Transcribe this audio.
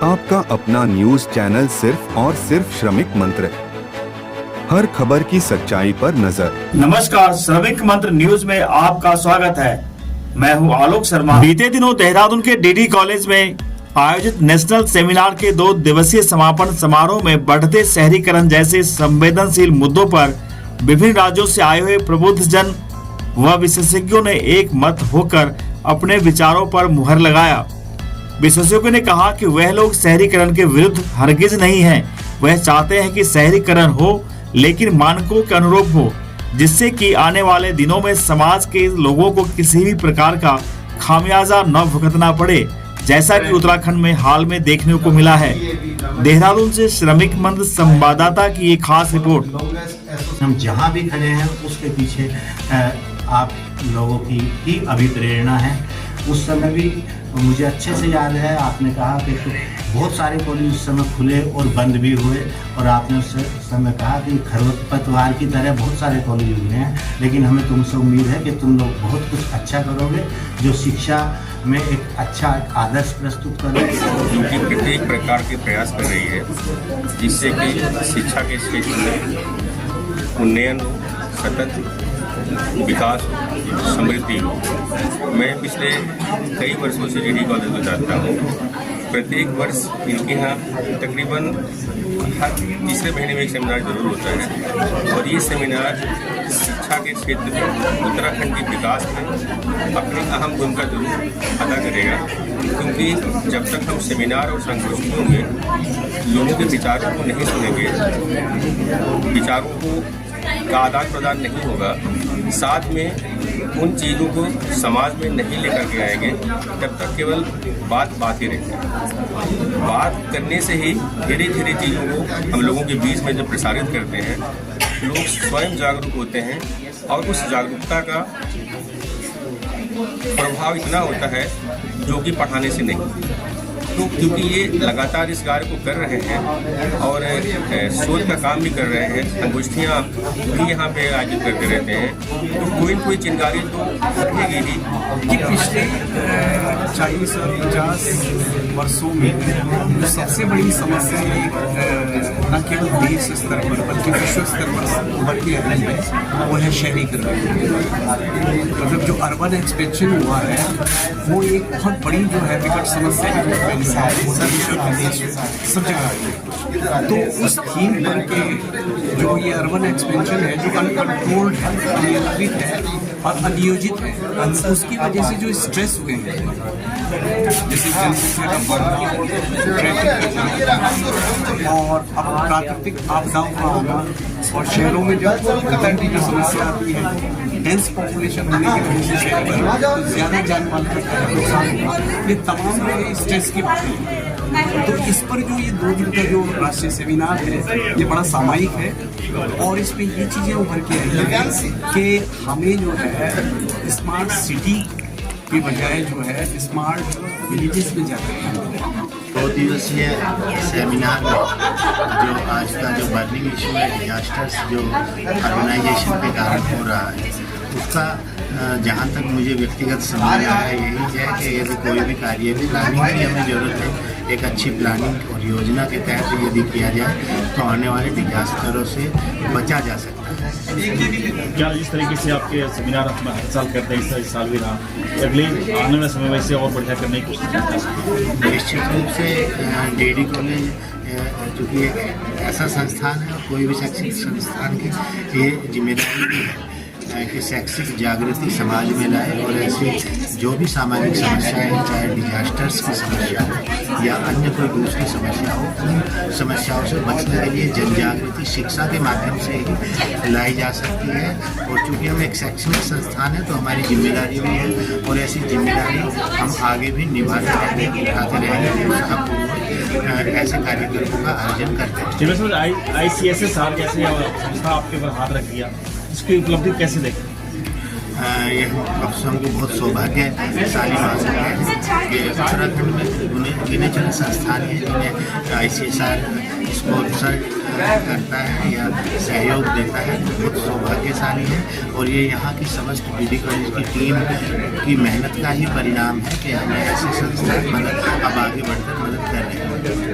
आपका अपना news channel सिर्फ और सिर्फ श्रमिक मंत्र, हर खबर की सच्चाई पर नजर। नमस्कार, श्रमिक मंत्र न्यूज में आपका स्वागत है। मैं हूं आलोक शर्मा। बीते दिनों देहरादून के डीडी कॉलेज में आयोजित नेशनल सेमिनार के 2 दिवसीय समापन समारोह में बढ़ते शहरीकरण जैसे संवेदनशील मुद्दों पर विभिन्न राज्यों से आए हुए प्रबुद्ध जन व विशेषज्ञों ने एक मत होकर अपने विचारों पर मुहर लगाया। विशेषज्ञों ने कहा कि वह लोग शहरीकरण के विरुद्ध हरगिज नहीं हैं। वह चाहते हैं कि शहरीकरण हो, लेकिन मानकों के अनुरूप हो, जिससे कि आने वाले दिनों में समाज के लोगों को किसी भी प्रकार का खामियाजा न भुगतना पड़े, जैसा कि उत्तराखंड में हाल में देखने को मिला है। देहरादून से श्रमिक मंत्र संवाददाता की एक खास रिपोर्ट। हम जहाँ भी खड़े हैं उसके पीछे आप लोगों की ही अभिप्रेरणा है। उस समय भी मुझे अच्छे से याद है, आपने कहा कि बहुत सारे कॉलेज उस समय खुले और बंद भी हुए, और आपने उस समय कहा कि खरपतवार की तरह बहुत सारे कॉलेज हुए हैं, लेकिन हमें तुमसे उम्मीद है कि तुम लोग बहुत कुछ अच्छा करोगे, जो शिक्षा में एक अच्छा आदर्श प्रस्तुत करोगे, जो कि प्रत्येक प्रकार के प्रयास कर रही है, जिससे कि शिक्षा के क्षेत्र में उन्नयन हो, सतत विकास हो, समृद्धि हो। मैं पिछले कई वर्षों से डीडी कॉलेज में जाता हूँ। प्रत्येक वर्ष इनके यहाँ तकरीबन हर तीसरे महीने में एक सेमिनार जरूर होता है, और ये सेमिनार शिक्षा के क्षेत्र में उत्तराखंड के विकास में अपनी अहम भूमिका जरूर अदा करेगा, क्योंकि जब तक हम सेमिनार और संगोष्ठियों में लोगों के विचारों को नहीं सुनेंगे, विचारों को का आदान प्रदान नहीं होगा, साथ में उन चीज़ों को समाज में नहीं लेकर के आएंगे, तब तक केवल बात ही रहती है। बात करने से ही धीरे धीरे चीज़ों को हम लोगों के बीच में जब प्रसारित करते हैं, लोग स्वयं जागरूक होते हैं, और उस जागरूकता का प्रभाव इतना होता है जो कि पढ़ाने से नहीं। तो क्योंकि ये लगातार इस कार्य को कर रहे हैं और शोध का काम भी कर रहे हैं, संगोष्ठियाँ भी यहाँ पे आयोजित करते रहते हैं, तो कोई न कोई चिंगारी तो उठेगी ही। कि पिछले 40 और 50 वर्षों में सबसे बड़ी समस्या न केवल देश स्तर पर बल्कि विश्व स्तर पर उभर के आई है, वो है शहरीकरण। मतलब जो अर्बन एक्सपेंशन हुआ है वो एक बहुत बड़ी जो है विकट समस्या है, सब जगह है। तो उस थीम पर के जो ये अर्बन एक्सपेंशन है, जो अनकंट्रोल्ड है, अनियंत्रित है और अनियोजित है, उसकी वजह से जो स्ट्रेस हुए हैं, जैसे जनसंख्या का बढ़ना, ट्रैफिक का और अब प्राकृतिक आपदाओं का आना, और शहरों में जब गटर की जो समस्या आती है, डेंस पॉपुलेशन होने की वजह से शहर में तो ज़्यादा जान माल का नुकसान हुआ, ये तमाम जो स्ट्रेस की बात है। तो इस पर जो ये 2 दिन का जो राष्ट्रीय सेमिनार है, ये बड़ा सामायिक है, और इसमें ये चीज़ें उभर के आई हैं कि हमें जो है स्मार्ट सिटी की बजाय जो है स्मार्ट विलेजेस में जाते हैं। 2 दिवसीय सेमिनार में जो आज का जो बर्निंग इशू है, डिजास्टर्स जो अर्बनाइजेशन के कारण हो रहा है, उसका जहाँ तक मुझे व्यक्तिगत समझ आया है, यही है कि यदि कोई भी कार्य प्लानिंग की हमें ज़रूरत है, एक अच्छी प्लानिंग और योजना के तहत यदि किया जाए तो आने वाले डिजास्टरों से बचा जा सकता है। क्या जिस तरीके से आपके सेमिनार अपना हर साल करते हैं, इस साल भी रहा, अगले आने वाले समय में इसे और बढ़िया करने की कोशिश करते हैं? निश्चित रूप से डीडी कॉलेज चूँकि एक ऐसा संस्थान है, और कोई भी शैक्षिक संस्थान की ये जिम्मेदारी भी है कि शैक्षिक जागृति समाज में लाए, और ऐसी जो भी सामाजिक समस्याएं, चाहे डिजास्टर्स की समस्या हो या अन्य कोई दूसरी समस्या हो, उन समस्याओं से बचने के लिए जन जागृति शिक्षा के माध्यम से ही लाई जा सकती है। और चूँकि हम एक शैक्षणिक संस्थान है, तो हमारी जिम्मेदारी भी है, और ऐसी जिम्मेदारी हम आगे भी निभाते रहेंगे, उठाते रहेंगे, ऐसे कार्यक्रमों का आयोजन करते हैं। ICSSR जैसे संस्था आपके ऊपर हाथ रख दिया, इसकी उपलब्धि कैसे देखें? ये हम को बहुत सौभाग्यशाली मानते हैं कि उत्तराखंड में गिने चुने संस्थान हैं जिन्हें ICSR स्पॉन्सर करता है या सहयोग देता है, बहुत सौभाग्यशाली है। और ये यहाँ की समस्त BD कॉलेज की टीम की मेहनत का ही परिणाम है कि हमें ऐसे संस्थान मदद अब आगे बढ़कर मदद कर रहे हैं।